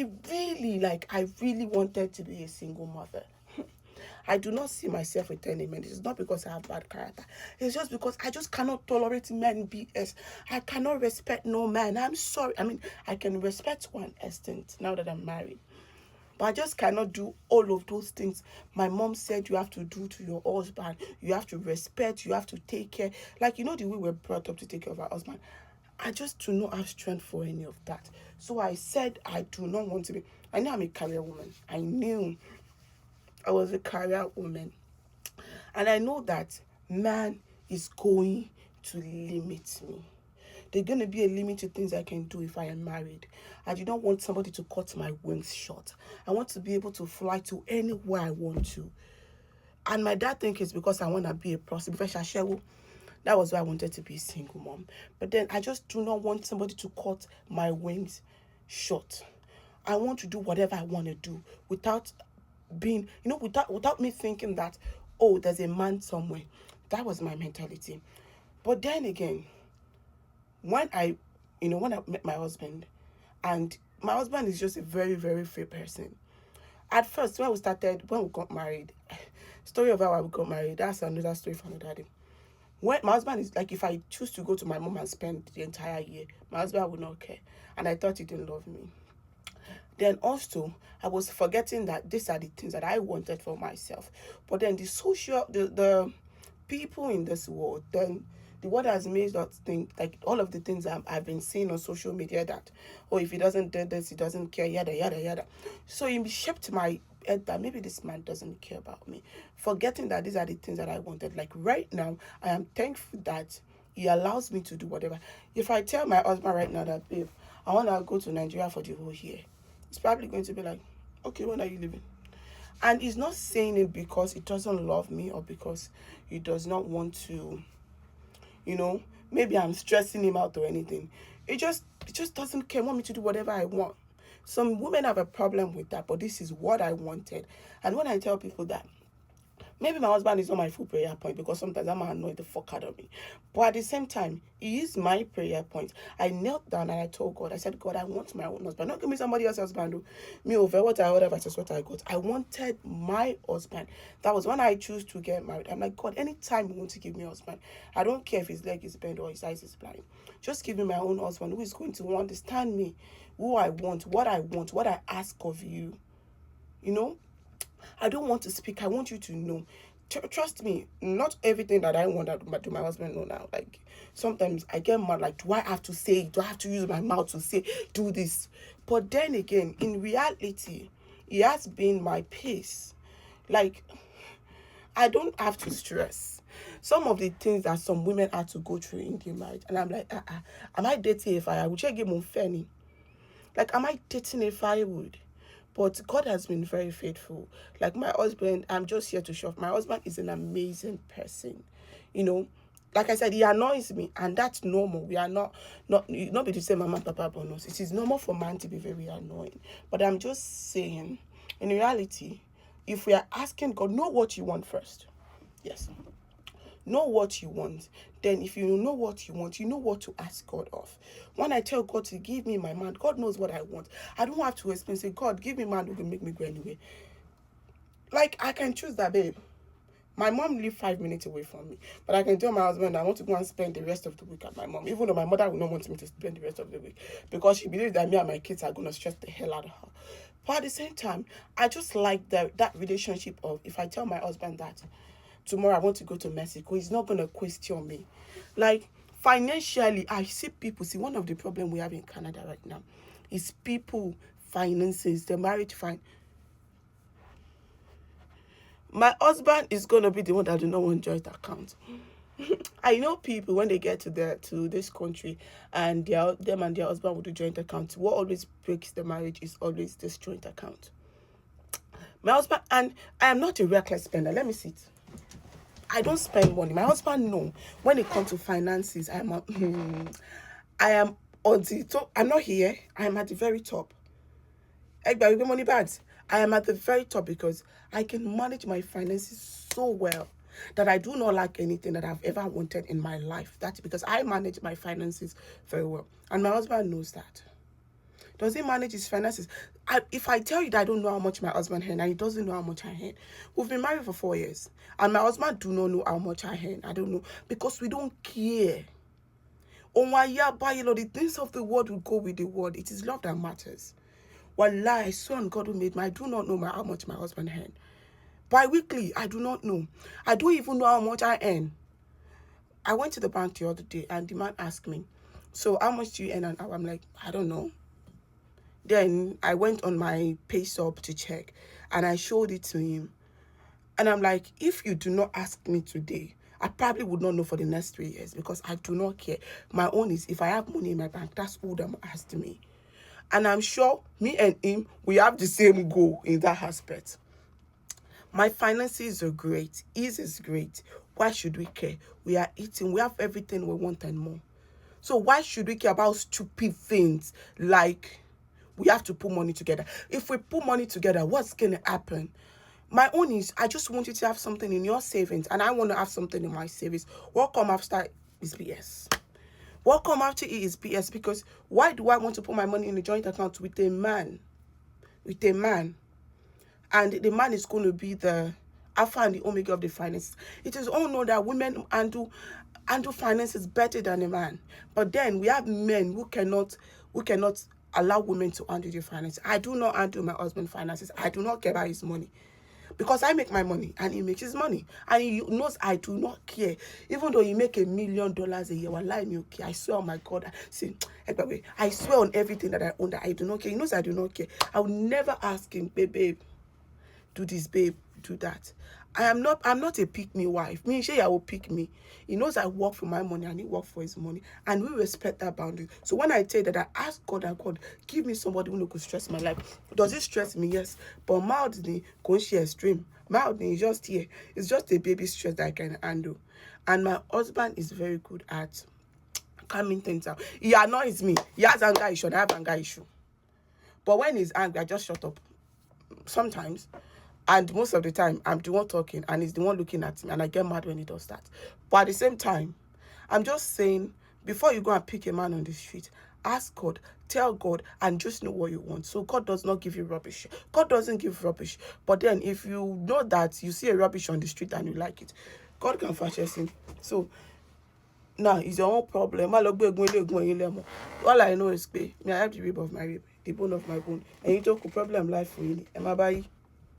really, like, I really wanted to be a single mother. I do not see myself with any men. It's not because I have bad character. It's just because I just cannot tolerate men BS. I cannot respect no man. I'm sorry. I mean, I can respect one extent now that I'm married. But I just cannot do all of those things my mom said you have to do to your husband. You have to respect, you have to take care. Like, the way we're brought up to take care of our husband. I just do not have strength for any of that. So I said I do not want to be. I know I'm a career woman. I knew I was a career woman. And I know that man is going to limit me. There's going to be a limit to things I can do if I am married. I do not want somebody to cut my wings short. I want to be able to fly to anywhere I want to. And my dad thinks it's because I want to be a prostitute. That was why I wanted to be a single mom. But then I just do not want somebody to cut my wings short. I want to do whatever I want to do without being, without me thinking that, oh, there's a man somewhere. That was my mentality. But then again, when I met my husband, and my husband is just a very, very free person. At first, when we got married, story of how we got married, that's another story for another day. When my husband is like, if I choose to go to my mom and spend the entire year, my husband would not care. And I thought he didn't love me. Then also, I was forgetting that these are the things that I wanted for myself. But then the people in this world, then the world has made us think, like, all of the things I've been seeing on social media that, oh, if he doesn't do this, he doesn't care, yada, yada, yada. So it shaped my head that maybe this man doesn't care about me. Forgetting that these are the things that I wanted. Like right now, I am thankful that he allows me to do whatever. If I tell my husband right now that, babe, I want to go to Nigeria for the whole year, it's probably going to be like, okay, when are you leaving? And he's not saying it because he doesn't love me or because he does not want to, maybe I'm stressing him out or anything. It just doesn't care, want me to do whatever I want. Some women have a problem with that, but this is what I wanted. And when I tell people that, maybe my husband is not my full prayer point because sometimes I'm annoyed the fuck out of me. But at the same time, he is my prayer point. I knelt down and I told God, I said, God, I want my own husband. Not give me somebody else's husband. Me over what I ordered versus what I got. I wanted my husband. That was when I chose to get married. I'm like, God, anytime you want to give me a husband, I don't care if his leg is bent or his eyes is blind. Just give me my own husband who is going to understand me, who I want, what I ask of you. I don't want to speak. I want you to know. Trust me, not everything that I want do my husband know now. Like, sometimes I get mad, like, do I have to say, do I have to use my mouth to say, do this? But then again, in reality, he has been my peace. Like, I don't have to stress. Some of the things that some women had to go through in their marriage, and I'm like, am I dating a fire? Would you give me Fanny? Like, am I dating a firewood? But God has been very faithful. Like my husband, I'm just here to show off. My husband is an amazing person. Like I said, he annoys me, and that's normal. We are not be the same mama and papa bonus. It is normal for man to be very annoying. But I'm just saying, in reality, if we are asking God, know what you want first. Yes. Know what you want. Then if you know what you want, you know what to ask God of. When I tell God to give me my man, God knows what I want. I don't have to explain, say, God, give me man who can make me go anywhere. Like, I can choose that, babe. My mom lives 5 minutes away from me. But I can tell my husband I want to go and spend the rest of the week at my mom. Even though my mother will not want me to spend the rest of the week. Because she believes that me and my kids are going to stress the hell out of her. But at the same time, I just like that relationship of, if I tell my husband that tomorrow I want to go to Mexico, he's not going to question me. Like, financially, I see people. See, one of the problems we have in Canada right now is people, finances, the marriage My husband is going to be the one that do not want joint account. I know people, when they get to this country and them and their husband will do joint account, what always breaks the marriage is always this joint account. My husband, and I am not a reckless spender. Let me sit. I don't spend money. My husband know. When it comes to finances, I am on the top. I'm not here. I am at the very top. Money bags. I am at the very top because I can manage my finances so well that I do not lack anything that I've ever wanted in my life. That's because I manage my finances very well. And my husband knows that. Does he manage his finances? If I tell you that I don't know how much my husband earns and he doesn't know how much I earn, we've been married for 4 years and my husband do not know how much I earn. I don't know because we don't care. Oh my yeah, but the things of the world will go with the world. It is love that matters. Wallah, I swear on God who made me, I do not know how much my husband earn. Bi-weekly, I do not know. I don't even know how much I earn. I went to the bank the other day and the man asked me, so how much do you earn an hour? I'm like, I don't know. Then I went on my pay stub to check and I showed it to him. And I'm like, if you do not ask me today, I probably would not know for the next 3 years because I do not care. My own is if I have money in my bank, that's all that matters to me. And I'm sure me and him, we have the same goal in that aspect. My finances are great. His is great. Why should we care? We are eating. We have everything we want and more. So why should we care about stupid things like we have to put money together? If we put money together, what's going to happen? My own is I just want you to have something in your savings and I want to have something in my savings. What come after is BS. What come after it is BS because why do I want to put my money in a joint account with a man? With a man. And the man is going to be the alpha and the omega of the finances. It is all known that women handle finances better than a man. But then we have men who cannot allow women to handle their finances. I do not handle my husband's finances. I do not care about his money. Because I make my money and he makes his money. And he knows I do not care. Even though he make $1 million a year, wallahi me okay. I swear on my God. See, I swear on everything that I own that I do not care. He knows I do not care. I will never ask him, babe, do this, babe, do that. I'm not a pick me wife. Me, I will pick me. He knows I work for my money and he work for his money. And we respect that boundary. So when I tell that I ask God and God, give me somebody who could stress my life. Does it stress me? Yes. But mildly, go share extreme. Mildly is just here. It's just a baby stress that I can handle. And my husband is very good at calming things out. He annoys me. He has anger issue and I have anger issue. But when he's angry, I just shut up. Sometimes. And most of the time, I'm the one talking and he's the one looking at me. And I get mad when he does that. But at the same time, I'm just saying, before you go and pick a man on the street, ask God, tell God, and just know what you want. So God does not give you rubbish. God doesn't give rubbish. But then if you know that you see a rubbish on the street and you like it, God can purchase him. So now it's your own problem. All I know is me I have the rib of my rib, the bone of my bone. And you talk a problem life for you. Am I by?